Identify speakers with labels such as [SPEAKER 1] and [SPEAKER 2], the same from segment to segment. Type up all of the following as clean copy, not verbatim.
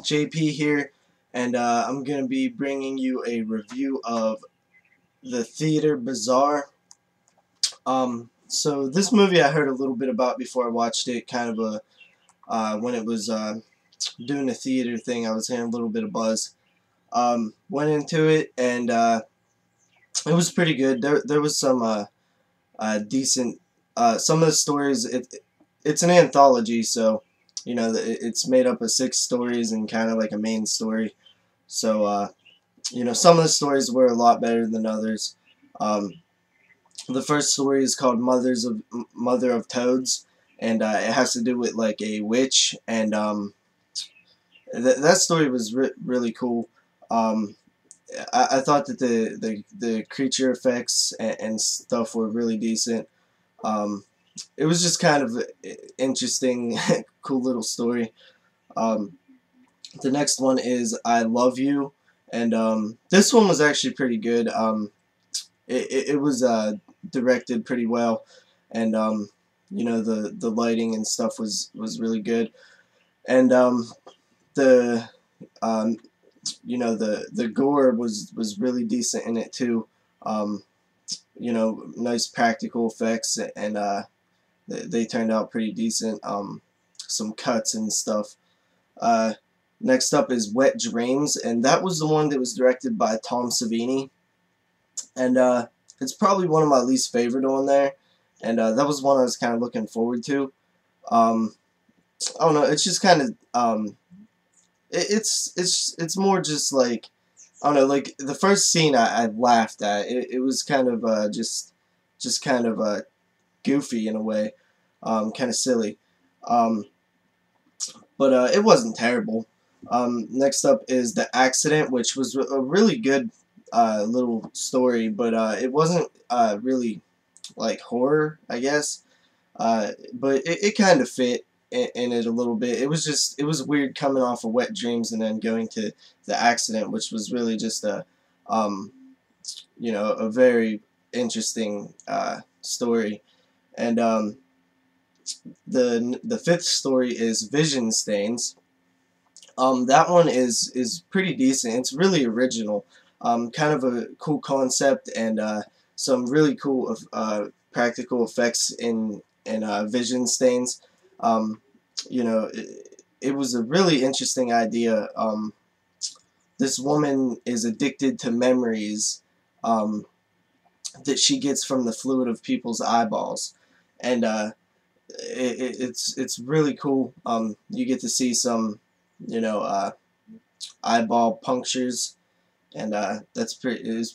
[SPEAKER 1] JP here, and I'm going to be bringing you a review of The Theater Bazaar. So this movie I heard a little bit about before I watched it, kind of when it was doing the theater thing, I was hearing a little bit of buzz. Went into it, and it was pretty good. There was some decent, some of the stories, it's an anthology, so you know, it's made up of 6 stories and kind of like a main story. So, you know, some of the stories were a lot better than others. The first story is called Mother of Toads, and it has to do with like a witch, and that story was really cool. I thought that the creature effects and stuff were really decent. It was just kind of interesting, cool little story. The next one is I Love You, and this one was actually pretty good. It was directed pretty well, and you know, the lighting and stuff was really good, and the you know, the gore was really decent in it too. You know, nice practical effects, and they turned out pretty decent. Some cuts and stuff. Next up is Wet Dreams, and that was the one that was directed by Tom Savini, and it's probably one of my least favorite on there, and that was one I was kind of looking forward to. I don't know, it's just kind of it's more just like, I don't know, like the first scene I laughed at. It was kind of just kind of goofy in a way, kind of silly, but it wasn't terrible. Next up is The Accident, which was a really good little story, but it wasn't really like horror, I guess, but it kind of fit in it a little bit. It was weird coming off of Wet Dreams and then going to The Accident, which was really just a you know, a very interesting story. And the fifth story is Vision Stains. That one is pretty decent. It's really original. Kind of a cool concept, and some really cool practical effects in vision stains. You know, it was a really interesting idea. This woman is addicted to memories that she gets from the fluid of people's eyeballs, and it's really cool. You get to see some, you know, eyeball punctures, and that's pretty. It was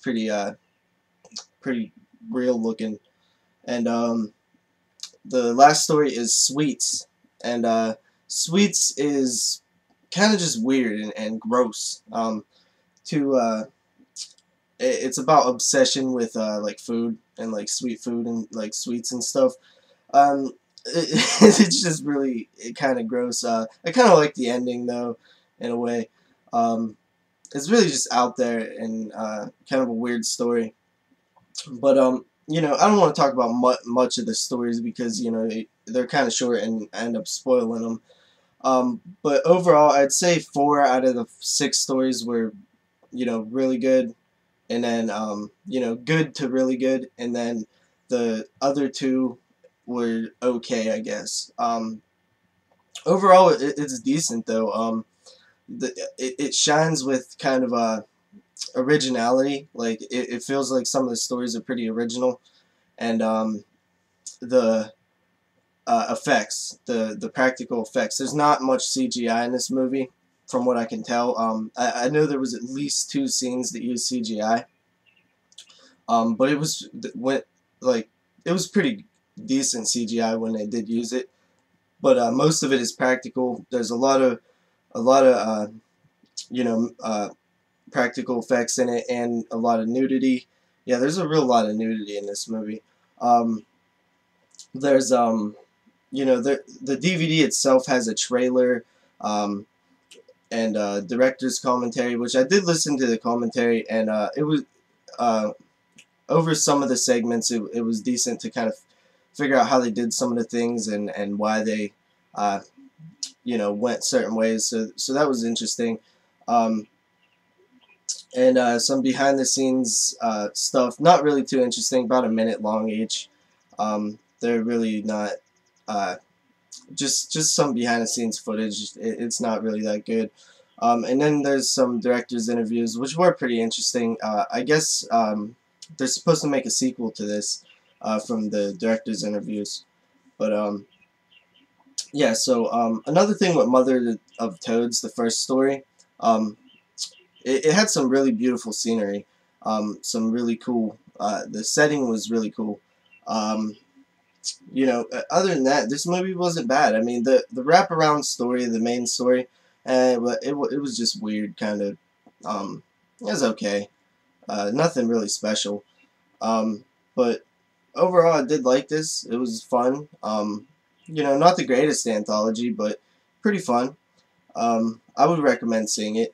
[SPEAKER 1] pretty real looking. And the last story is Sweets, and Sweets is kind of just weird and gross. It's about obsession with like food and like sweet food and like sweets and stuff. It's just really kind of gross. I kind of like the ending though, in a way. It's really just out there and kind of a weird story. But you know, I don't want to talk about much of the stories because, you know, they're kind of short and I end up spoiling them. But overall, I'd say 4 out of the 6 stories were, you know, really good, and then you know, good to really good, and then the other 2 were okay, I guess. Overall, it's decent though. It shines with kind of originality. Like it feels like some of the stories are pretty original, and the effects, the practical effects. There's not much CGI in this movie, from what I can tell. I know there was at least 2 scenes that used CGI, but it was it was pretty decent CGI when they did use it. But most of it is practical. There's a lot of you know, practical effects in it, and a lot of nudity. Yeah, there's a real lot of nudity in this movie. There's you know, the DVD itself has a trailer, and director's commentary, which I did listen to the commentary, and it was over some of the segments, it was decent to kind of figure out how they did some of the things, and why they you know, went certain ways. So that was interesting. Um, and some behind the scenes stuff, not really too interesting, about a minute long each. They're really not just some behind the scenes footage. It's not really that good. And then there's some director's interviews, which were pretty interesting. I guess they're supposed to make a sequel to this from the director's interviews. But yeah, so another thing with Mother of Toads, the first story, um, it had some really beautiful scenery, some really cool. The setting was really cool. Um, you know, other than that, this movie wasn't bad. I mean, the wraparound story, the main story, it was just weird, kind of. It was okay. Nothing really special. But overall, I did like this. It was fun. You know, not the greatest anthology, but pretty fun. I would recommend seeing it.